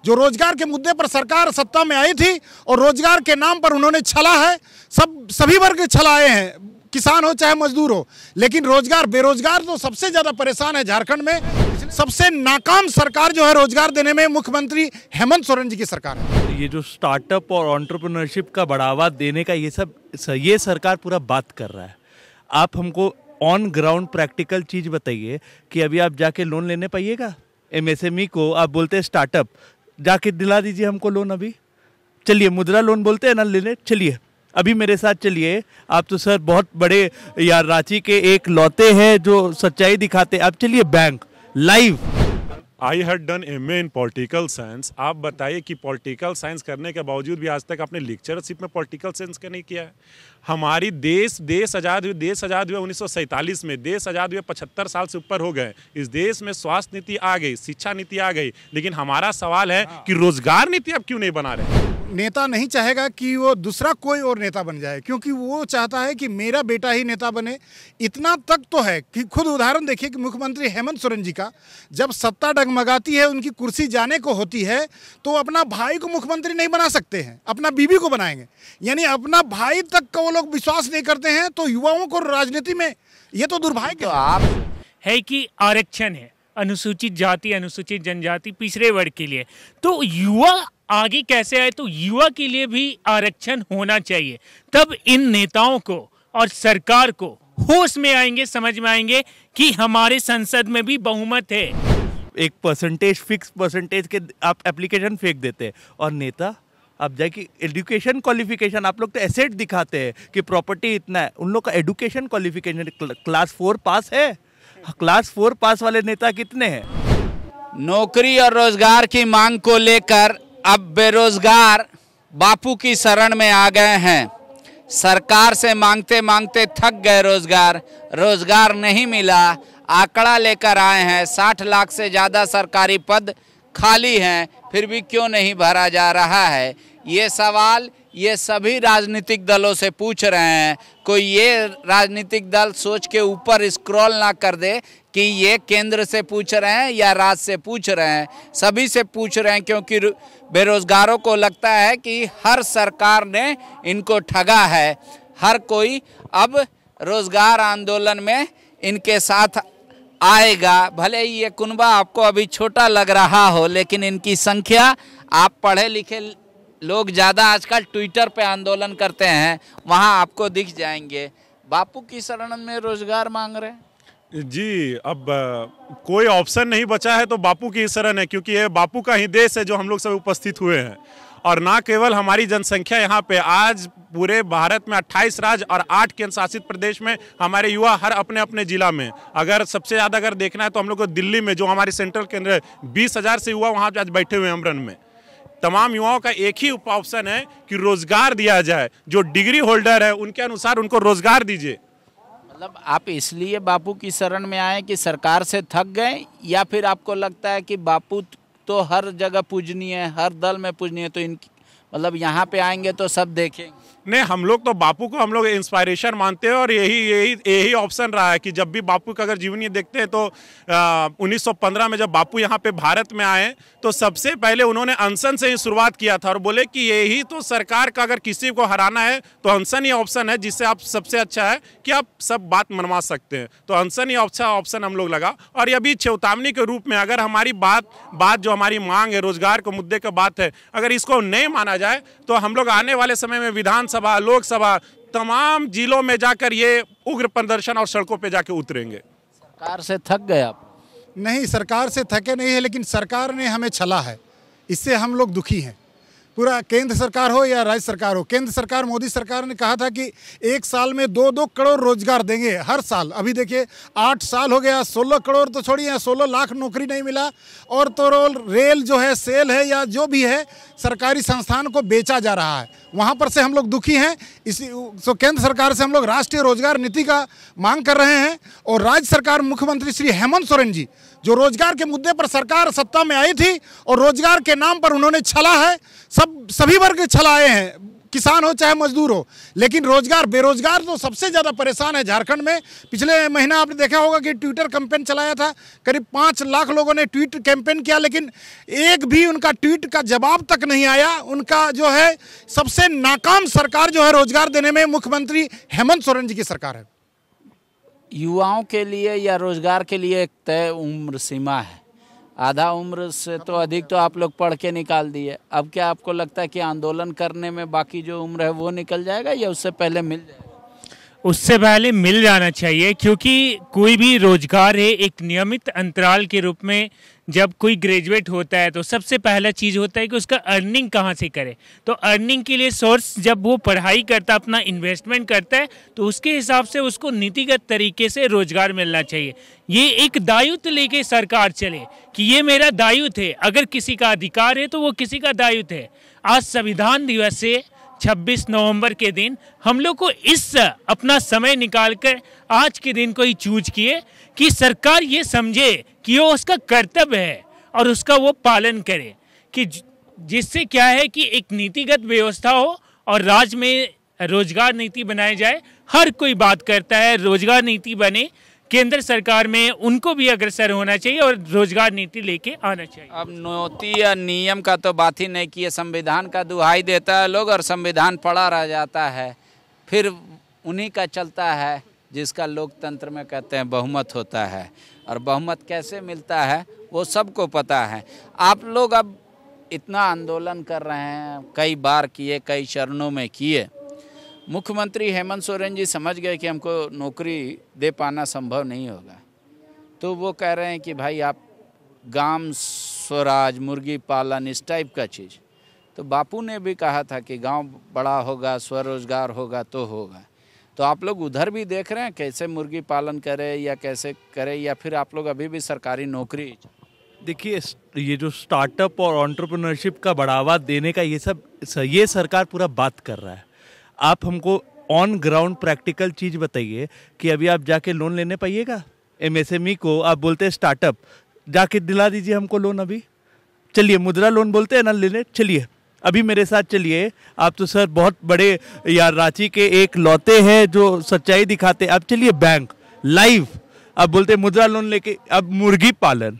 जो रोजगार के मुद्दे पर सरकार सत्ता में आई थी और रोजगार के नाम पर उन्होंने छला है, सभी वर्ग छलाए हैं, किसान हो चाहे मजदूर हो, लेकिन रोजगार बेरोजगार तो सबसे ज्यादा परेशान है झारखंड में। सबसे नाकाम सरकार जो है रोजगार देने में मुख्यमंत्री हेमंत सोरेन जी की सरकार है। ये जो स्टार्टअप और एंटरप्रेन्योरशिप का बढ़ावा देने का ये सरकार पूरा बात कर रहा है। आप हमको ऑन ग्राउंड प्रैक्टिकल चीज़ बताइए कि अभी आप जाके लोन लेने पाइएगा। एमएसएमई को आप बोलते हैं स्टार्टअप, जाके दिला दीजिए हमको लोन। अभी चलिए मुद्रा लोन बोलते हैं ना लेने, चलिए अभी मेरे साथ चलिए। आप तो सर बहुत बड़े यार रांची के एक लौते हैं जो सच्चाई दिखाते हैं। आप चलिए bank live. I had done MA in political science. आप बताइए कि पॉलिटिकल साइंस करने के बावजूद भी आज तक आपने लेक्चरशिप में पॉलिटिकल साइंस का नहीं किया है। हमारी देश आज़ाद हुए 1947 में, देश आज़ाद हुए 75 साल से ऊपर हो गए। इस देश में स्वास्थ्य नीति आ गई, शिक्षा नीति आ गई, लेकिन हमारा सवाल है कि रोजगार नीति अब क्यों नहीं बना रहे। नेता नहीं चाहेगा कि वो दूसरा कोई और नेता बन जाए, क्योंकि वो चाहता है कि मेरा बेटा ही नेता बने। इतना तक तो है कि खुद उदाहरण देखिए कि मुख्यमंत्री हेमंत सोरेन जी का जब सत्ता डगमगाती है, उनकी कुर्सी जाने को होती है, तो अपना भाई को मुख्यमंत्री नहीं बना सकते हैं, अपना बीवी को बनाएंगे। यानी अपना भाई तक का वो लोग विश्वास नहीं करते हैं, तो युवाओं को राजनीति में ये तो दुर्भाग्य है कि आरक्षण है अनुसूचित जाति, अनुसूचित जनजाति, पिछड़े वर्ग के लिए, तो युवा आगे कैसे आए? तो युवा के लिए भी आरक्षण होना चाहिए। तब इन नेताओं को और सरकार को होश में आएंगे, समझ में आएंगे कि हमारे संसद में भी बहुमत है। एक परसेंटेज, फिक्स परसेंटेज के आप एप्लीकेशन फेंक देते हैं, और नेता आप जाके एजुकेशन क्वालिफिकेशन, आप लोग तो एसेट दिखाते हैं कि प्रॉपर्टी इतना है, उन लोग का एजुकेशन क्वालिफिकेशन क्लास 4 पास है। क्लास 4 पास वाले नेता कितने हैं? नौकरी और रोजगार की मांग को लेकर अब बेरोजगार बापू की शरण में आ गए हैं। सरकार से मांगते मांगते थक गए, रोजगार नहीं मिला। आंकड़ा लेकर आए हैं 60 लाख से ज़्यादा सरकारी पद खाली हैं, फिर भी क्यों नहीं भरा जा रहा है? ये सवाल ये सभी राजनीतिक दलों से पूछ रहे हैं। कोई ये राजनीतिक दल सोच के ऊपर स्क्रॉल ना कर दे कि ये केंद्र से पूछ रहे हैं या राज्य से पूछ रहे हैं। सभी से पूछ रहे हैं, क्योंकि बेरोजगारों को लगता है कि हर सरकार ने इनको ठगा है। हर कोई अब रोजगार आंदोलन में इनके साथ आएगा। भले ही ये कुनबा आपको अभी छोटा लग रहा हो, लेकिन इनकी संख्या, आप पढ़े लिखे लोग ज़्यादा आजकल ट्विटर पे आंदोलन करते हैं, वहाँ आपको दिख जाएंगे। बापू की शरण में रोजगार मांग रहे हैं जी। अब कोई ऑप्शन नहीं बचा है तो बापू की शरण है, क्योंकि ये बापू का ही देश है जो हम लोग सब उपस्थित हुए हैं। और ना केवल हमारी जनसंख्या यहाँ पे, आज पूरे भारत में 28 राज्य और 8 केंद्र शासित प्रदेश में हमारे युवा हर अपने अपने जिला में, अगर सबसे ज़्यादा अगर देखना है तो हम लोग को दिल्ली में जो हमारी सेंट्रल केंद्र है, 20,000 से युवा वहाँ आज बैठे हुए हैं अमरन में। तमाम युवाओं का एक ही ऑप्शन है कि रोजगार दिया जाए। जो डिग्री होल्डर है उनके अनुसार उनको रोजगार दीजिए। मतलब आप इसलिए बापू की शरण में आए कि सरकार से थक गए, या फिर आपको लगता है कि बापू तो हर जगह पूजनीय है, हर दल में पूजनीय है, तो इनकी मतलब यहाँ पे आएंगे तो सब देखेंगे? नहीं, हम लोग तो बापू को हम लोग इंस्पायरेशन मानते हैं, और यही ऑप्शन रहा है कि जब भी बापू का अगर जीवनी देखते हैं तो 1915 में जब बापू यहाँ पे भारत में आए तो सबसे पहले उन्होंने अनशन से ही शुरुआत किया था, और बोले कि यही तो सरकार का अगर किसी को हराना है तो अनशन ही ऑप्शन है, जिससे आप सबसे अच्छा है कि आप सब बात मनवा सकते हैं। तो अनशन ही अच्छा ऑप्शन हम लोग लगा। और ये भी चेतावनी के रूप में, अगर हमारी बात जो हमारी मांग है, रोजगार के मुद्दे का बात है, अगर इसको नहीं माना जाए तो हम लोग आने वाले समय में विधानसभा, लोकसभा, तमाम जिलों में जाकर ये उग्र प्रदर्शन और सड़कों पे जाके उतरेंगे। सरकार से थक गए आप? नहीं, सरकार से थके नहीं है, लेकिन सरकार ने हमें छला है, इससे हम लोग दुखी हैं। पूरा केंद्र सरकार हो या राज्य सरकार हो, केंद्र सरकार, मोदी सरकार ने कहा था कि 1 साल में 2-2 करोड़ रोजगार देंगे हर साल। अभी देखिए 8 साल हो गया, 16 करोड़ तो छोड़िए, 16 लाख नौकरी नहीं मिला। और तो रेल जो है, सेल है या जो भी है, सरकारी संस्थान को बेचा जा रहा है, वहाँ पर से हम लोग दुखी हैं। इसी तो केंद्र सरकार से हम लोग राष्ट्रीय रोजगार नीति का मांग कर रहे हैं। और राज्य सरकार, मुख्यमंत्री श्री हेमंत सोरेन जी, जो रोजगार के मुद्दे पर सरकार सत्ता में आई थी और रोजगार के नाम पर उन्होंने छला है, सभी वर्ग छलाए हैं, किसान हो चाहे मजदूर हो, लेकिन रोजगार, बेरोजगार तो सबसे ज़्यादा परेशान है झारखंड में। पिछले महीना आपने देखा होगा कि ट्विटर कैंपेन चलाया था, करीब 5 लाख लोगों ने ट्वीट कैंपेन किया, लेकिन एक भी उनका ट्वीट का जवाब तक नहीं आया। उनका जो है सबसे नाकाम सरकार जो है रोजगार देने में मुख्यमंत्री हेमंत सोरेन जी की सरकार है। युवाओं के लिए या रोजगार के लिए एक तय उम्र सीमा है, आधा उम्र से तो अधिक तो आप लोग पढ़ के निकाल दिए। अब क्या आपको लगता है कि आंदोलन करने में बाकी जो उम्र है वो निकल जाएगा या उससे पहले मिल जाएगा? उससे पहले मिल जाना चाहिए, क्योंकि कोई भी रोजगार है एक नियमित अंतराल के रूप में। जब कोई ग्रेजुएट होता है तो सबसे पहला चीज़ होता है कि उसका अर्निंग कहाँ से करे। तो अर्निंग के लिए सोर्स जब वो पढ़ाई करता है, अपना इन्वेस्टमेंट करता है, तो उसके हिसाब से उसको नीतिगत तरीके से रोजगार मिलना चाहिए। ये एक दायित्व लेके सरकार चले कि ये मेरा दायित्व है, अगर किसी का अधिकार है तो वो किसी का दायित्व है। आज संविधान दिवस से 26 नवंबर के दिन हम लोग को इस अपना समय निकालकर आज के दिन को ही चूज किए कि सरकार ये समझे कि वो उसका कर्तव्य है और उसका वो पालन करे, कि जिससे क्या है कि एक नीतिगत व्यवस्था हो और राज्य में रोजगार नीति बनाई जाए। हर कोई बात करता है रोजगार नीति बने, केंद्र सरकार में उनको भी अग्रसर होना चाहिए और रोजगार नीति लेके आना चाहिए। अब नीति या नियम का तो बात ही नहीं की है, संविधान का दुहाई देता है लोग और संविधान पढ़ा रह जाता है, फिर उन्हीं का चलता है जिसका लोकतंत्र में कहते हैं बहुमत होता है। और बहुमत कैसे मिलता है वो सबको पता है। आप लोग अब इतना आंदोलन कर रहे हैं, कई बार किए, कई चरणों में किए। मुख्यमंत्री हेमंत सोरेन जी समझ गए कि हमको नौकरी दे पाना संभव नहीं होगा, तो वो कह रहे हैं कि भाई आप गांव स्वराज, मुर्गी पालन, इस टाइप का चीज़। तो बापू ने भी कहा था कि गांव बड़ा होगा, स्वरोजगार होगा तो होगा। तो आप लोग उधर भी देख रहे हैं कैसे मुर्गी पालन करें या कैसे करें, या फिर आप लोग अभी भी सरकारी नौकरी? देखिए, ये जो स्टार्टअप और एंटरप्रेन्योरशिप का बढ़ावा देने का ये सरकार पूरा बात कर रहा है। आप हमको ऑन ग्राउंड प्रैक्टिकल चीज़ बताइए कि अभी आप जाके लोन लेने पाइएगा। एमएसएमई को आप बोलते हैं स्टार्टअप, जाके दिला दीजिए हमको लोन। अभी चलिए, मुद्रा लोन बोलते हैं ना लेने, चलिए अभी मेरे साथ चलिए। आप तो सर बहुत बड़े यार रांची के एक लौते हैं जो सच्चाई दिखाते। अब चलिए बैंक लाइव, अब बोलते मुद्रा लोन लेके, अब मुर्गी पालन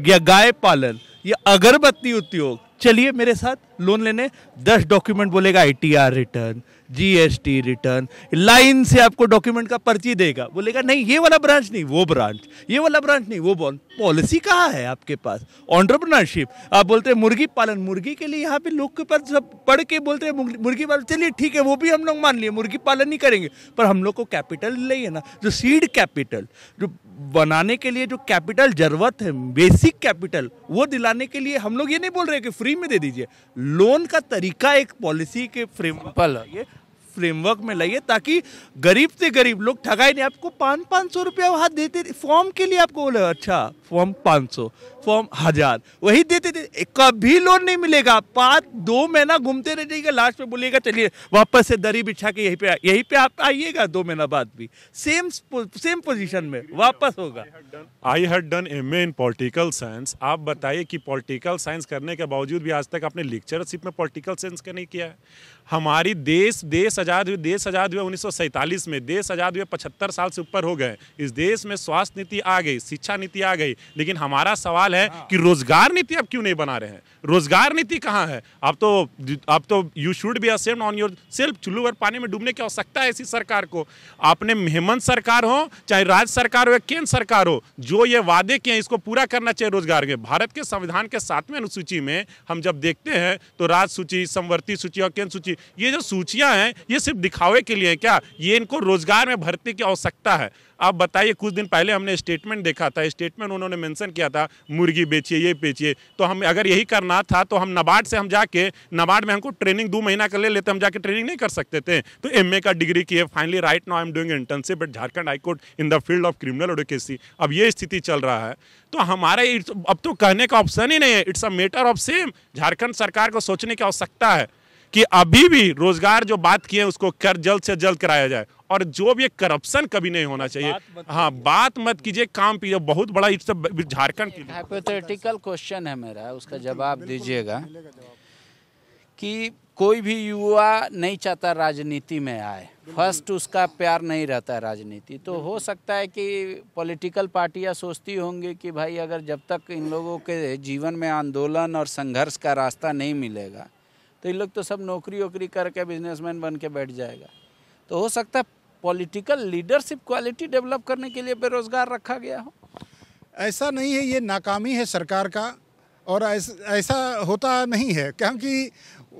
या गाय पालन या अगरबत्ती उद्योग, चलिए मेरे साथ लोन लेने। 10 डॉक्यूमेंट बोलेगा, ITR return, GST return, line से आपको डॉक्यूमेंट का पर्ची देगा, बोलेगा नहीं ये वाला ब्रांच नहीं वो ब्रांच, ये वाला ब्रांच नहीं वो बॉन्ड। पॉलिसी कहाँ है आपके पास? एंटरप्रेन्योरशिप। आप बोलते हैं मुर्गी पालन, मुर्गी के लिए यहाँ पे लोग के पास सब पढ़ के बोलते हैं मुर्गी पालन, चलिए ठीक है वो भी हम लोग मान लिए, मुर्गी पालन नहीं करेंगे, पर हम लोग को कैपिटल चाहिए ना, जो सीड कैपिटल, जो बनाने के लिए जो कैपिटल जरूरत है, बेसिक कैपिटल, वो दिलाने के लिए हम लोग ये नहीं बोल रहे कि फ्री में दे दीजिए। लोन का तरीका एक पॉलिसी के फ्रेमवर्क में लाइए, ताकि गरीब से गरीब लोग ठगाई नहीं। आपको 500 रुपया वहाँ देते, फॉर्म के लिए आपको बोले अच्छा फॉर्म 500, फॉर्म 1000, वही देते थे। कभी लोन नहीं मिलेगा। 2 महीना घूमते रह जाइएगा, लास्ट में बोलिएगा चलिए वापस से दरी बिछा के यहीं पे आप आइएगा, 2 महीना बाद भी सेम पोजीशन में वापस होगा। I had done MA in political science. आप बताइए कि पॉलिटिकल साइंस करने के बावजूद भी आज तक आपने लेक्चरशिप में पॉलिटिकल साइंस का नहीं किया है। हमारी देश आज़ाद हुए 1947 में, देश आज़ाद हुए 75 साल से ऊपर हो गए। इस देश में स्वास्थ्य नीति आ गई, शिक्षा नीति आ गई, लेकिन हमारा सवाल है कि रोजगार नीति आप क्यों नहीं बना रहे हैं? रोजगार नीति कहाँ है? आप तो you should be ashamed on your self. चुल्लू भर पानी में डूबने की आवश्यकता है ऐसी सरकार को। आपने हेमंत सरकार हो, चाहे राज्य सरकार हो या केंद्र सरकार हो, जो ये वादे किए इसको पूरा करना चाहिए रोजगार के। भारत के संविधान के 7वें अनुसूची में हम जब देखते हैं तो राज्य सूची, समवर्ती सूची और केंद्र सूची, ये जो सूचियां हैं ये सिर्फ दिखावे के लिए क्या? ये इनको रोजगार में भर्ती की आवश्यकता है। आप बताइए, कुछ दिन पहले हमने स्टेटमेंट देखा था, स्टेटमेंट उन्होंने मेंशन किया था मुर्गी बेचिए, ये बेचिए। तो हम अगर यही करना था तो हम नाबार्ड से हम जाके, नाबार्ड में हमको ट्रेनिंग 2 महीना का ले लेते, हम जाके ट्रेनिंग नहीं कर सकते थे? तो MA का डिग्री किए, finally right now I am doing internship at Jharkhand high court in the field of criminal advocacy. अब ये स्थिति चल रहा है तो हमारा अब तो कहने का ऑप्शन ही नहीं है। It's a matter of same. Jharkhand सरकार को सोचने की आवश्यकता है कि अभी भी रोजगार जो बात किए उसको जल्द से जल्द कराया जाए, और जो भी करप्शन कभी नहीं होना चाहिए। हाँ, बात मत कीजिए, काम कीजिए। बहुत बड़ा झारखंड की हाइपोथेटिकल क्वेश्चन है मेरा, उसका जवाब दीजिएगा कि कोई भी युवा नहीं चाहता राजनीति में आए, फर्स्ट उसका प्यार नहीं रहता है राजनीति। तो हो सकता है कि पॉलिटिकल पार्टियां सोचती होंगी कि भाई अगर जब तक इन लोगों के जीवन में आंदोलन और संघर्ष का रास्ता नहीं मिलेगा तो इन लोग तो सब नौकरी वोकरी करके बिजनेसमैन बन के बैठ जाएगा। तो हो सकता है पॉलिटिकल लीडरशिप क्वालिटी डेवलप करने के लिए बेरोजगार रखा गया हो। ऐसा नहीं है, ये नाकामी है सरकार का, और ऐसा होता नहीं है क्योंकि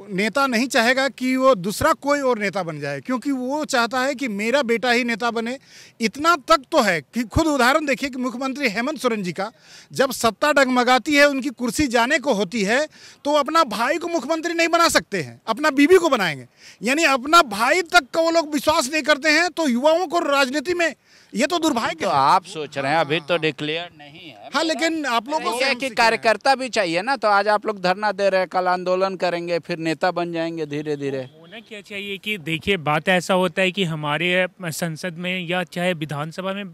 नेता नहीं चाहेगा कि वो दूसरा कोई और नेता बन जाए, क्योंकि वो चाहता है कि मेरा बेटा ही नेता बने। इतना तक तो है कि खुद उदाहरण देखिए कि मुख्यमंत्री हेमंत सोरेन जी का जब सत्ता डगमगाती है, उनकी कुर्सी जाने को होती है, तो अपना भाई को मुख्यमंत्री नहीं बना सकते हैं, अपना बीवी को बनाएंगे। यानी अपना भाई तक का वो लोग विश्वास नहीं करते हैं, तो युवाओं को राजनीति में ये तो दुर्भाग्य तो आप सोच रहे हैं अभी तो डिक्लेयर नहीं है। हाँ, लेकिन आप लोगों को कि कार्यकर्ता भी चाहिए ना। तो आज आप लोग धरना दे रहे हैं, कल आंदोलन करेंगे, फिर नेता बन जाएंगे धीरे धीरे। होना क्या चाहिए कि देखिए बात ऐसा होता है कि हमारे संसद में या चाहे विधानसभा में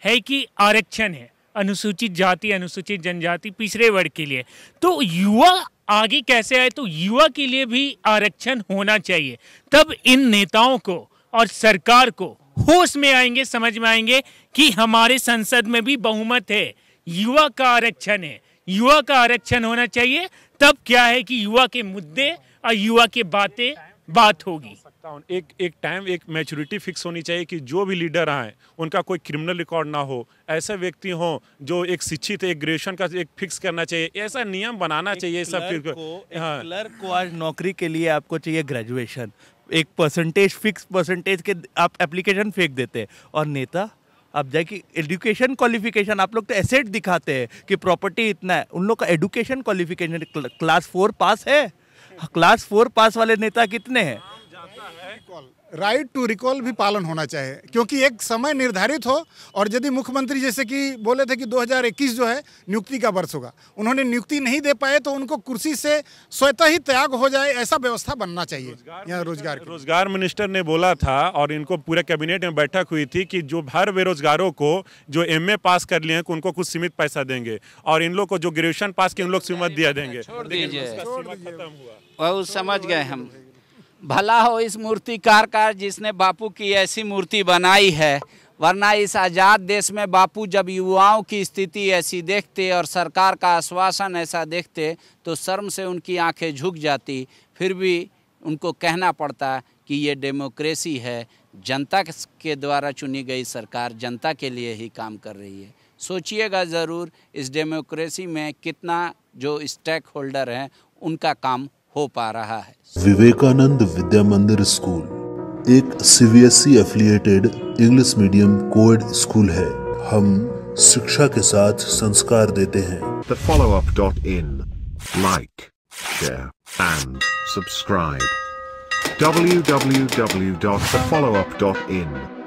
है कि आरक्षण है, अनुसूचित जाति अनुसूचित जनजाति पिछड़े वर्ग के लिए। तो युवा आगे कैसे आए, तो युवा के लिए भी आरक्षण होना चाहिए। तब इन नेताओं को और सरकार को होश में आएंगे, समझ में आएंगे कि हमारे संसद में भी बहुमत है, युवा का आरक्षण है, युवा का आरक्षण होना चाहिए। तब क्या है कि युवा के मुद्दे और युवा के बात होगी। एक टाइम, एक मैच्योरिटी फिक्स होनी चाहिए कि जो भी लीडर आए उनका कोई क्रिमिनल रिकॉर्ड ना हो, ऐसे व्यक्ति हो जो एक शिक्षित, एक ग्रेजुएशन का एक फिक्स करना चाहिए, ऐसा नियम बनाना चाहिए सब। क्लर्क को आज नौकरी के लिए आपको चाहिए ग्रेजुएशन, एक परसेंटेज, फिक्स परसेंटेज के आप एप्लीकेशन फेंक देते हैं। और नेता अब जाके एजुकेशन क्वालिफिकेशन, आप लोग तो एसेट दिखाते हैं कि प्रॉपर्टी इतना है, उन लोग का एजुकेशन क्वालिफिकेशन क्लास 4 पास है। क्लास 4 पास वाले नेता कितने हैं? राइट टू रिकॉल भी पालन होना चाहिए, क्योंकि एक समय निर्धारित हो। और यदि मुख्यमंत्री जैसे कि बोले थे कि 2021 जो है नियुक्ति का वर्ष होगा, उन्होंने नियुक्ति नहीं दे पाए, तो उनको कुर्सी से स्वतः ही त्याग हो जाए, ऐसा व्यवस्था बनना चाहिए। यहाँ रोजगार मिनिस्टर ने बोला था और इनको पूरे कैबिनेट में बैठक हुई थी कि जो हर बेरोजगारों को जो MA पास कर लिए हैं उनको कुछ सीमित पैसा देंगे, और इन लोग को जो ग्रेजुएशन पास किए उन लोग सीमित दिया देंगे। बहुत समझ गए हम। भला हो इस मूर्तिकार का जिसने बापू की ऐसी मूर्ति बनाई है, वरना इस आज़ाद देश में बापू जब युवाओं की स्थिति ऐसी देखते और सरकार का आश्वासन ऐसा देखते तो शर्म से उनकी आंखें झुक जाती। फिर भी उनको कहना पड़ता कि ये डेमोक्रेसी है, जनता के द्वारा चुनी गई सरकार जनता के लिए ही काम कर रही है। सोचिएगा ज़रूर इस डेमोक्रेसी में कितना जो स्टेक होल्डर हैं उनका काम हो पा रहा है। विवेकानंद विद्या मंदिर स्कूल एक CBSE affiliated English medium coed school है। हम शिक्षा के साथ संस्कार देते हैं। thefollowup.in like, share and subscribe. www.thefollowup.in